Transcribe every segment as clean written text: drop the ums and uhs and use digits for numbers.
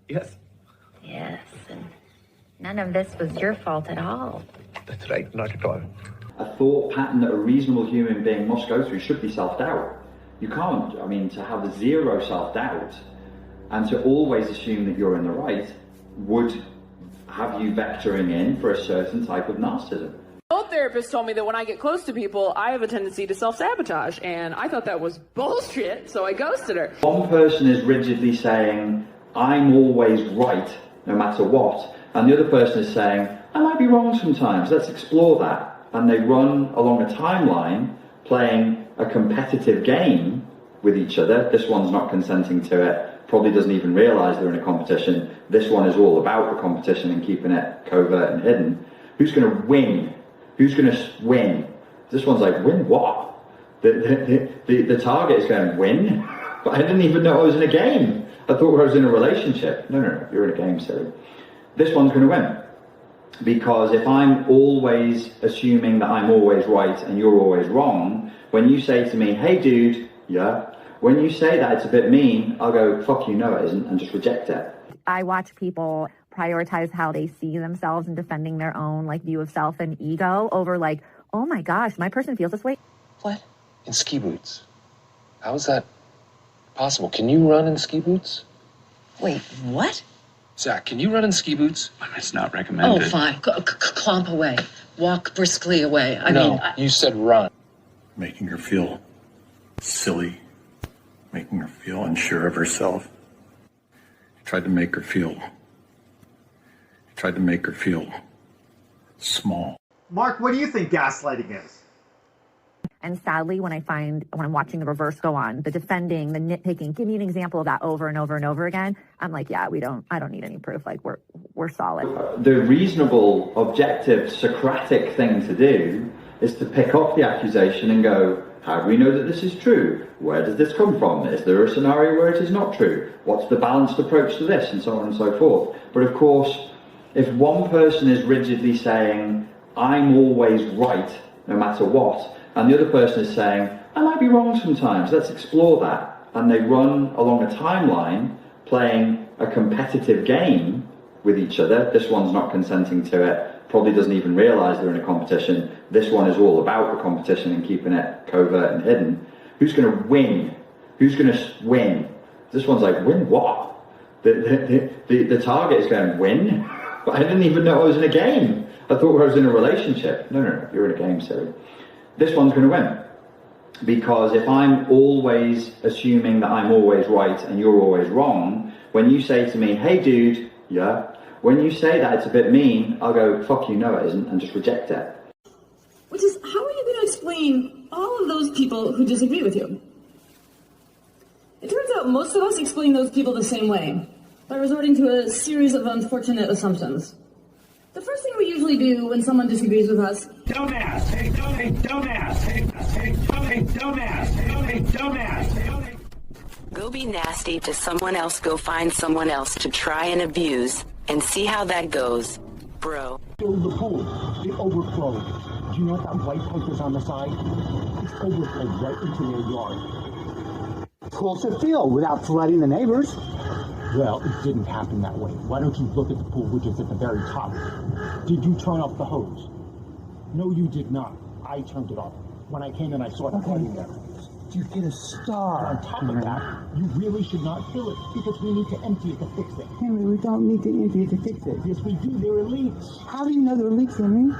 Yes. Yes, and none of this was your fault at all. That's right, not at all. A thought pattern that a reasonable human being must go through should be self-doubt. You can't, I mean, to have zero self-doubt and to always assume that you're in the right would have you vectoring in for a certain type of narcissism. Old therapist told me that when I get close to people, I have a tendency to self-sabotage, and I thought that was bullshit, so I ghosted her. One person is rigidly saying, I'm always right, no matter what, and the other person is saying, I might be wrong sometimes, let's explore that. And they run along a timeline, playing a competitive game with each other. This one's not consenting to it, probably doesn't even realise they're in a competition. This one is all about the competition and keeping it covert and hidden. Who's going to win? Who's going to win? This one's like, win what? The target is going, win? But I didn't even know I was in a game. I thought I was in a relationship. No, you're in a game, silly. This one's going to win. Because if I'm always assuming that I'm always right and you're always wrong, when you say to me, hey dude, yeah, when you say that it's a bit mean, I'll go, fuck you, no it isn't, and just reject it. I watch people prioritize how they see themselves and defending their own like view of self and ego over like, oh my gosh, my person feels this way. What? In ski boots? How is that possible? Can you run in ski boots? Wait, what? Zach, can you run in ski boots? It's not recommended. Oh, fine. Clomp away. Walk briskly away. I mean, you said run. Making her feel silly, making her feel unsure of herself. He tried to make her feel small. Mark, what do you think gaslighting is? And sadly, when I'm watching the reverse go on, the defending, the nitpicking, give me an example of that over and over and over again. I'm like, yeah, I don't need any proof. Like we're solid. The reasonable, objective, Socratic thing to do is to pick up the accusation and go, how do we know that this is true? Where does this come from? Is there a scenario where it is not true? What's the balanced approach to this? And so on and so forth. But of course, if one person is rigidly saying, I'm always right, no matter what, and the other person is saying, I might be wrong sometimes, let's explore that. And they run along a timeline, playing a competitive game with each other. This one's not consenting to it, probably doesn't even realise they're in a competition. This one is all about the competition and keeping it covert and hidden. Who's going to win? Who's going to win? This one's like, win what? The target is going, win? But I didn't even know I was in a game. I thought I was in a relationship. No, you're in a game, silly. This one's going to win. Because if I'm always assuming that I'm always right and you're always wrong, when you say to me, hey dude, yeah, when you say that it's a bit mean, I'll go, fuck you, no it isn't, and just reject it. Which is, how are you going to explain all of those people who disagree with you? It turns out most of us explain those people the same way, by resorting to a series of unfortunate assumptions. The first thing we usually do when someone disagrees with us... Dumbass! Hey, dumbass! Hey, dumbass! Hey, dumbass! Go be nasty to someone else, go find someone else to try and abuse, and see how that goes, bro. Fill the pool. It overflowed. Do you know what that white pipe is on the side? It's overflowed right into their yard. Pool should fill without flooding the neighbors. Well, it didn't happen that way. Why don't you look at the pool, which is at the very top? Did you turn off the hose? No, you did not. I turned it off. When I came in, I saw it flooding there. You get a star. On top of that, you really should not fill it because we need to empty it to fix it. Henry, we don't need to empty it to fix it. Yes, we do. There are leaks. How do you know there are leaks, Henry?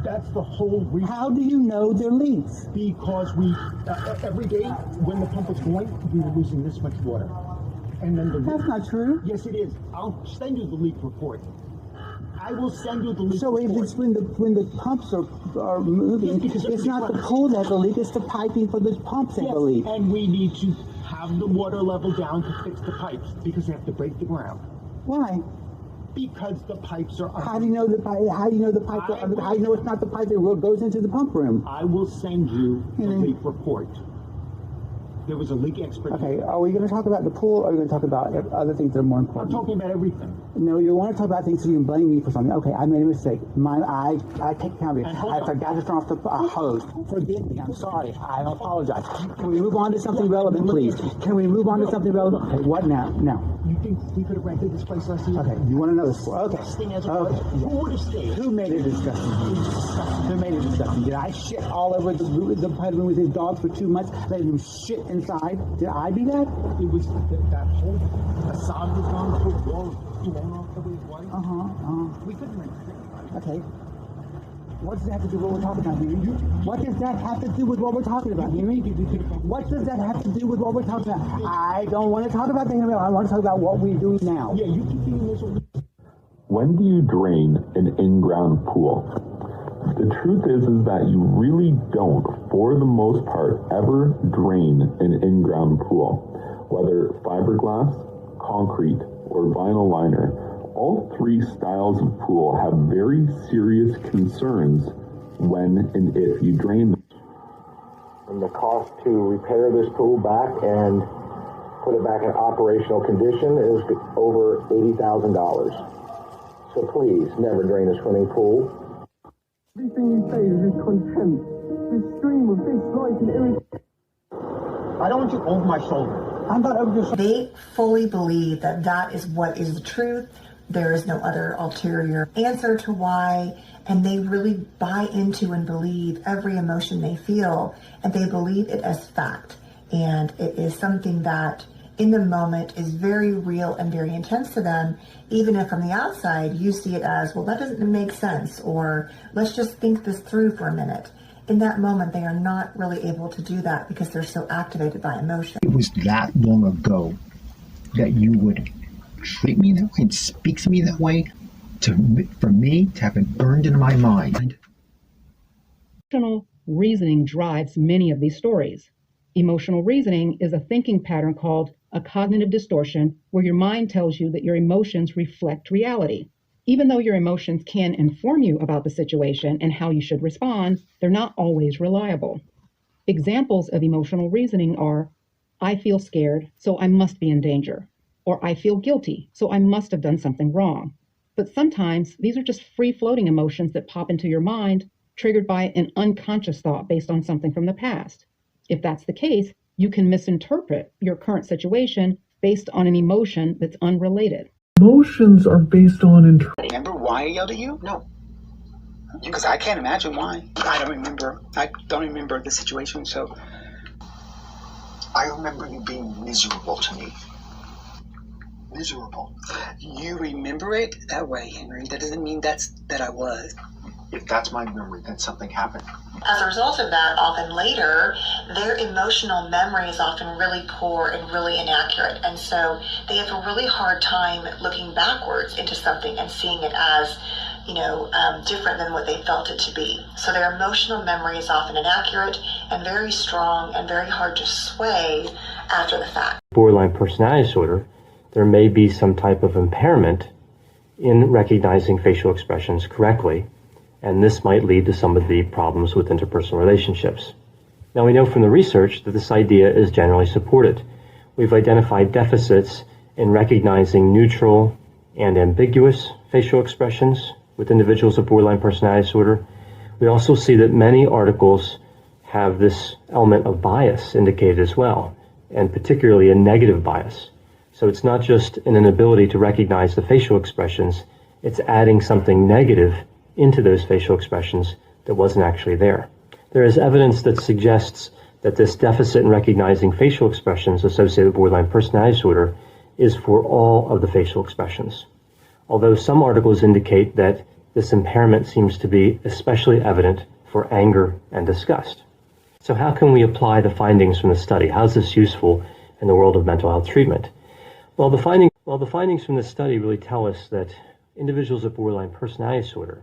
That's the whole reason. How do you know there are leaks? Because we, every day when the pump was going, we were losing this much water. And then That's not true. Yes, it is. I'll send you the leak report. I will send you the leak report. So if it's when the pumps are moving, yes, it's not the pool that's a leak, it's the piping for the pumps that leak. And we need to have the water level down to fix the pipes because we have to break the ground. Why? Because the pipes are. How do you know the pipe? How do you know the pipe? How do you know it's not the pipe that goes into the pump room? I will send you the leak report. There was a leak expert. Okay, are we going to talk about the pool or are we going to talk about other things that are more important? I'm talking about everything. No, you want to talk about things so you can blame me for something. Okay, I made a mistake. I take accountability. I forgot to turn off the hose. Forgive me, I'm sorry. I apologize. Can we move on to something relevant, please? Can we move on to something relevant? Okay, what now? No. You think we could have rented this place last year? Okay, you want to know this? Okay. Disgusting as it was. Who would have stayed? Who made it disgusting? Who made it disgusting? Did I shit all over the bedroom with his dogs for 2 months, letting him shit inside? Did I do that? It was that whole facade was gone, the whole wall was blown off over his wife. We couldn't rent it. Okay. What does that have to do with what we're talking about, Henry? What does that have to do with what we're talking about, Henry? What does that have to do with what we're talking about? I don't want to talk about the Henry. I want to talk about what we're doing now. Yeah, you keep doing this. When do you drain an in-ground pool? The truth is that you really don't, for the most part, ever drain an in-ground pool. Whether fiberglass, concrete, or vinyl liner, all three styles of pool have very serious concerns when and if you drain them. And the cost to repair this pool back and put it back in operational condition is over $80,000. So please, never drain a swimming pool. Everything you say is this contempt, this stream of dislike and irritation. I don't want you over my shoulder. I'm not over your shoulder. They fully believe that that is what is the truth. There is no other ulterior answer to why, and they really buy into and believe every emotion they feel, and they believe it as fact. And it is something that in the moment is very real and very intense to them, even if from the outside you see it as, well, that doesn't make sense, or let's just think this through for a minute. In that moment, they are not really able to do that because they're so activated by emotion. It was that long ago that you would treat me that way and speak to me that way, for me to have it burned into my mind. Emotional reasoning drives many of these stories. Emotional reasoning is a thinking pattern called a cognitive distortion, where your mind tells you that your emotions reflect reality. Even though your emotions can inform you about the situation and how you should respond, they're not always reliable. Examples of emotional reasoning are, I feel scared, so I must be in danger. Or I feel guilty, so I must have done something wrong. But sometimes these are just free-floating emotions that pop into your mind, triggered by an unconscious thought based on something from the past. If that's the case, you can misinterpret your current situation based on an emotion that's unrelated. Emotions are based on Remember why I yelled at you? No. Because I can't imagine why. I don't remember the situation, so I remember you being miserable to me. Miserable. You remember it that way, Henry. That doesn't mean that I was. If that's my memory, then something happened. As a result of that, often later, their emotional memory is often really poor and really inaccurate. And so they have a really hard time looking backwards into something and seeing it as, different than what they felt it to be. So their emotional memory is often inaccurate and very strong and very hard to sway after the fact. Borderline personality disorder, there may be some type of impairment in recognizing facial expressions correctly, and this might lead to some of the problems with interpersonal relationships. Now, we know from the research that this idea is generally supported. We've identified deficits in recognizing neutral and ambiguous facial expressions with individuals with borderline personality disorder. We also see that many articles have this element of bias indicated as well, and particularly a negative bias. So it's not just an inability to recognize the facial expressions, it's adding something negative into those facial expressions that wasn't actually there. There is evidence that suggests that this deficit in recognizing facial expressions associated with borderline personality disorder is for all of the facial expressions. Although some articles indicate that this impairment seems to be especially evident for anger and disgust. So how can we apply the findings from the study? How is this useful in the world of mental health treatment? Well, the findings from this study really tell us that individuals with borderline personality disorder,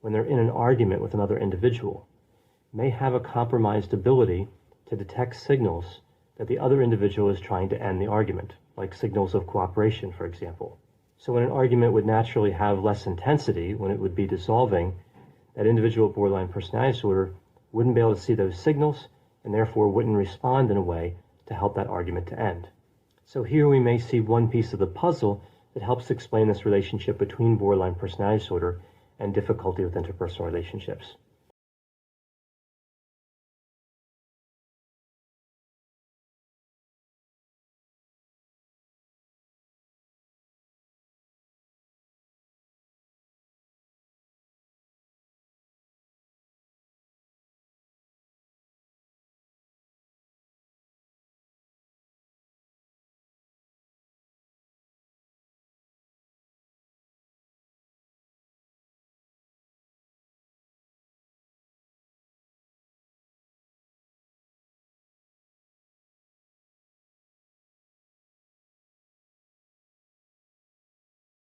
when they're in an argument with another individual, may have a compromised ability to detect signals that the other individual is trying to end the argument, like signals of cooperation, for example. So when an argument would naturally have less intensity, when it would be dissolving, that individual with borderline personality disorder wouldn't be able to see those signals and therefore wouldn't respond in a way to help that argument to end. So here we may see one piece of the puzzle that helps explain this relationship between borderline personality disorder and difficulty with interpersonal relationships.